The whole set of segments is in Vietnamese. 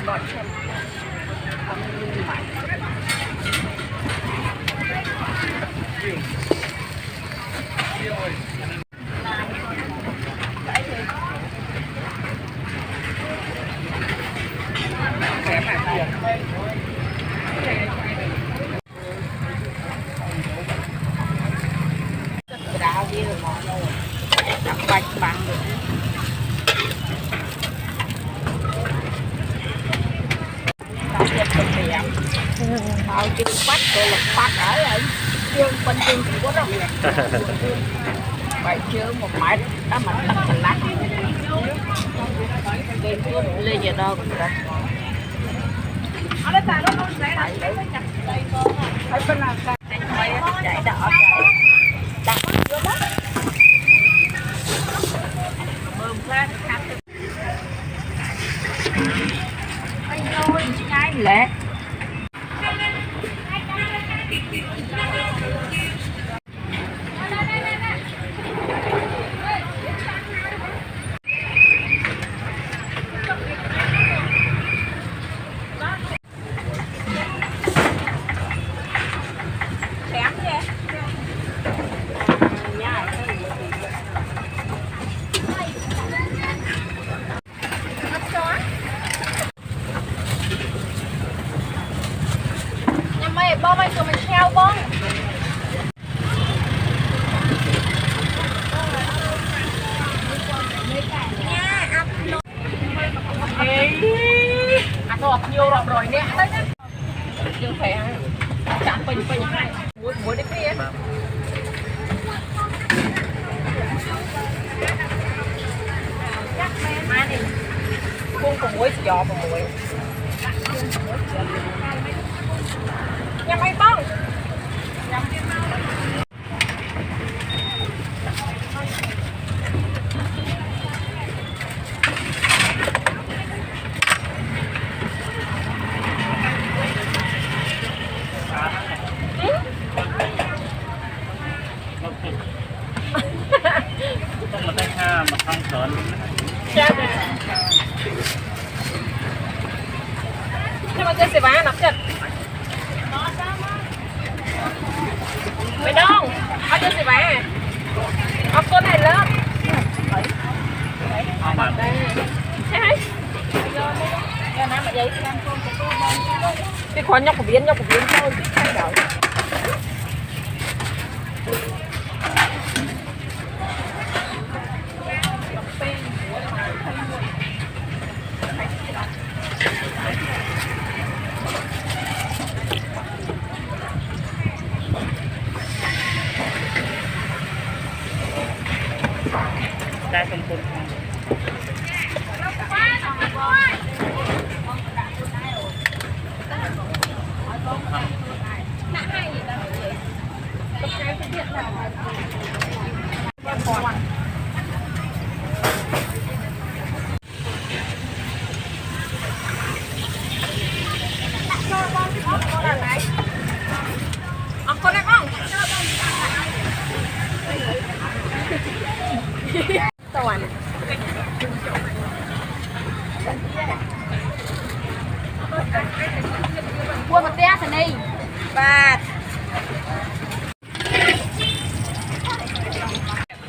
ngọt xem không như mày đào đi rồi ngọt đâu đập bạch bằng được tao chết cực đẹp tao chưa bắt rồi là bắt ở đây dương bên dương chỉ có đâu vậy chưa một mãi đã mà đập thành lát cái cướp lên giờ đâu cũng được phải bên nào chạy đỏ đặt bơm ra anh ơi ngay lẹ bông anh tụi mình theo bông nha ăn đồ nhiều rồi nè chưa phải chạm bình hai muối đấy kia ai đi cung cùng muối giò và muối nhâm hay bông không mà tay ha mà không sờn nhưng mà chơi xe bán nắp chật mày đông ở chơi xe bán học con này lớn cái khoan nhóc của biến thôi thay đổiได้เป็นคนcon này không toàn mua một té thành đi và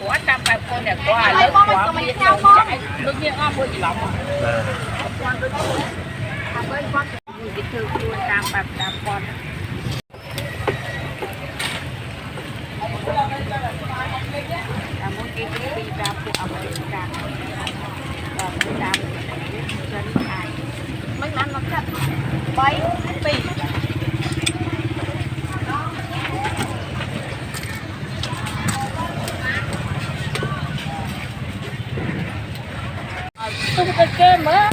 quá trăm bài con này quá lớn quá biết đâu chạy đương nhiên ngon vui gì lắm cái thư luôn tam bạc tam con là muốn cái đi ra phụ ở bên cạnh và cũng làm chân hài mấy năm nó chặt bấy tì tung cái kem á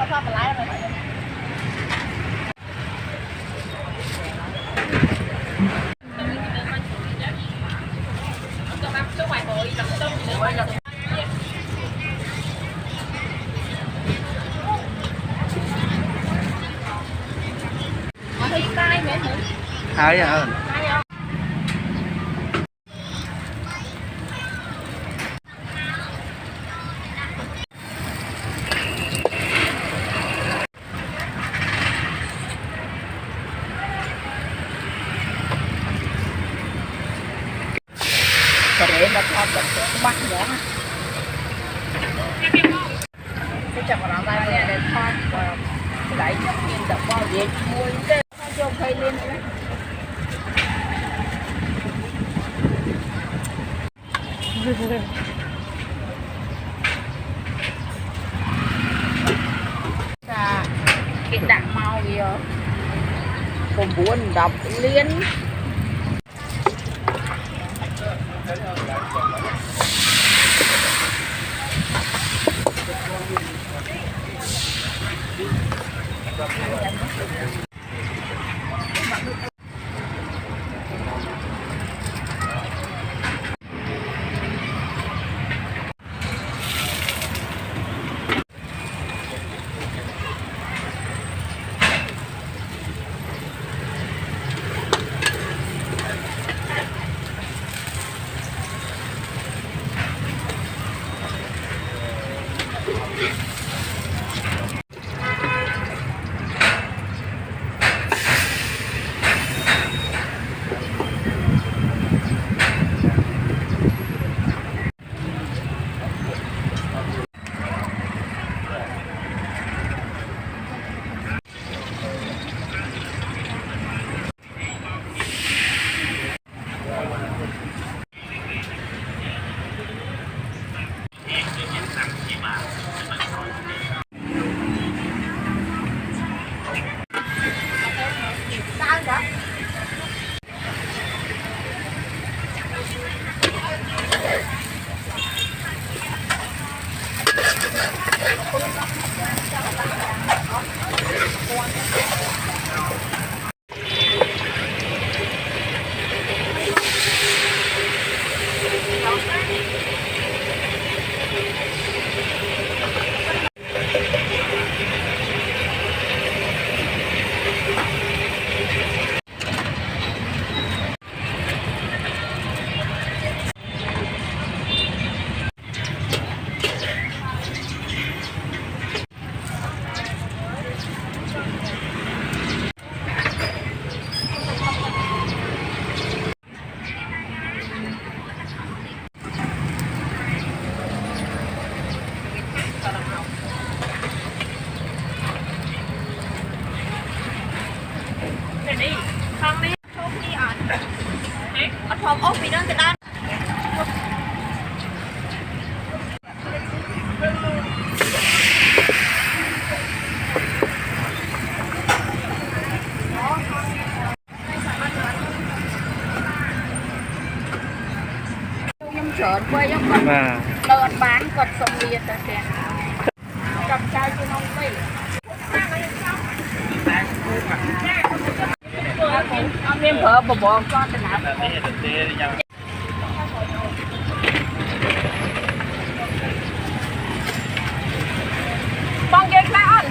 sao mà lái rồi Ai à? Để nó cho bắt nữa cái chồng nó ra đây để thoát lại cho nhìn tập bao nhiêu mua cái cho cây lên cái đặt màu kìa còn buồn đọc liên đi không đi không đi ở phòng ốc bị đơn từ đó nhâm trợn quay giống con lợn bán còn sông liệt rồi kìa cầm chai chứ không quay ông em vợ bỏ con từ nào con ghét lại ơi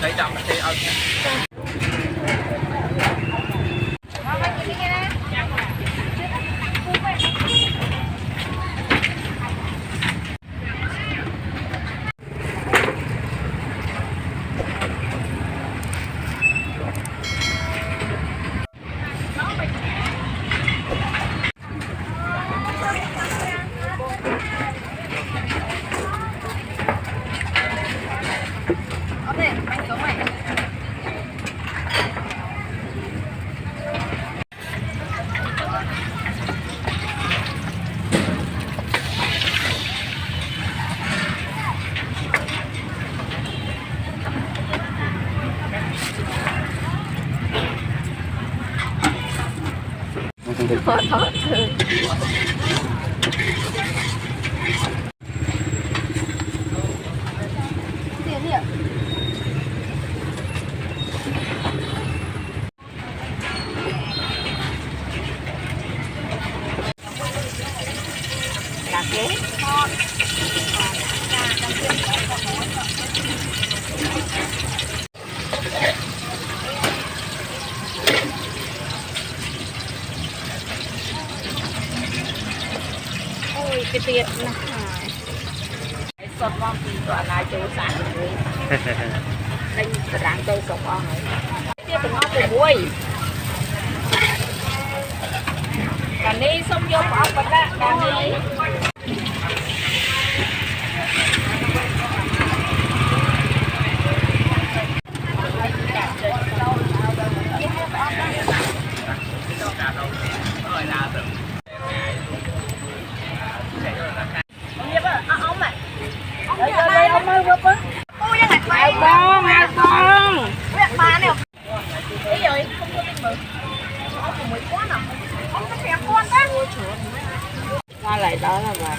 thấy đậm thì ơi Ủa, ngon. Ôi cái tiệt này cái sọt con thì toàn là chỗ sáng rồi đánh ráng tôi sọt con ấy tiệt từ ngon từ muối cả ní xong vô bỏ vật đó cả ní qua lại đó là bà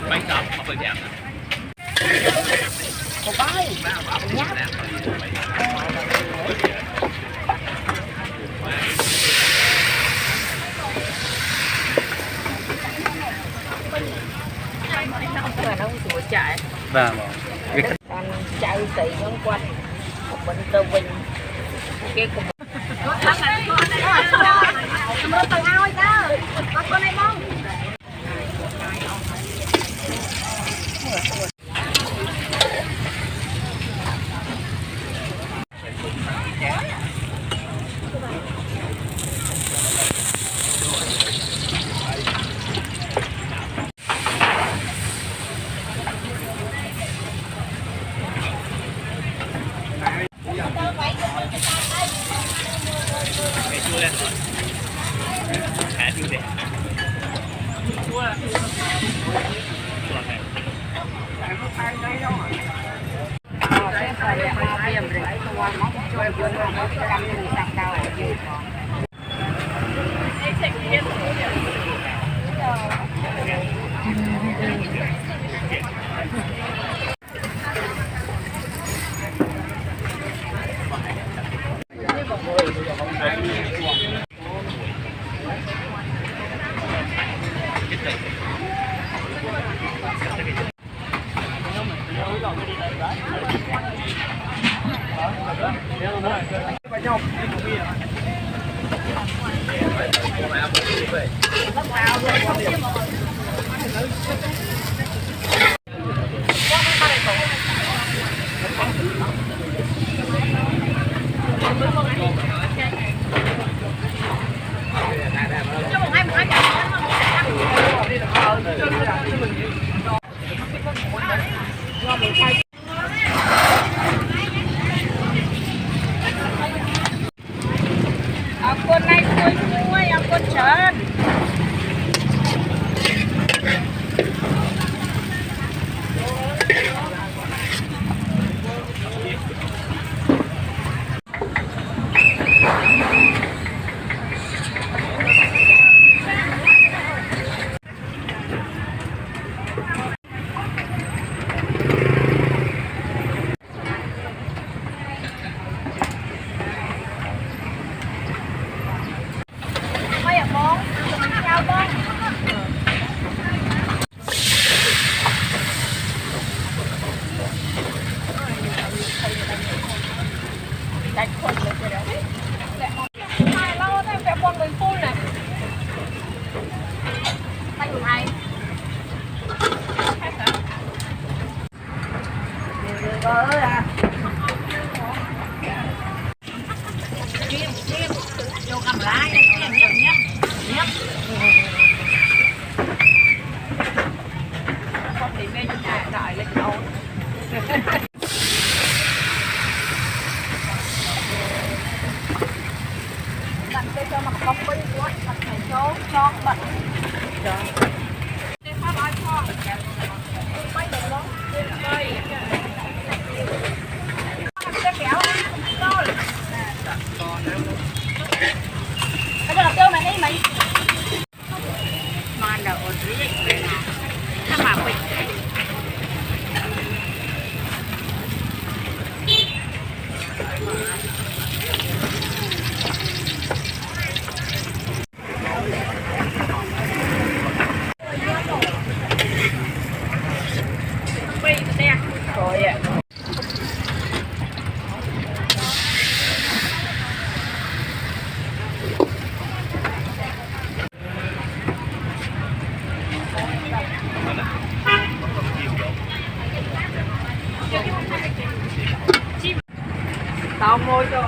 bánh đập mà phải đẹp nó cũng sủa chạy vâng còn chạy xị nó quanh một bên tơ vinh kia cùng con này mong con này vui con trơn Làm cái cho mặt bông với quá, mặt này cho bật. Rồi. Để phát lại cho. Quay được đó. Quay. Cái kéo con. Cái đó tiêu mày đi mày. Mà là ổn định vậy nè.ถ้ามาไปrồi ạ. Tao mua cho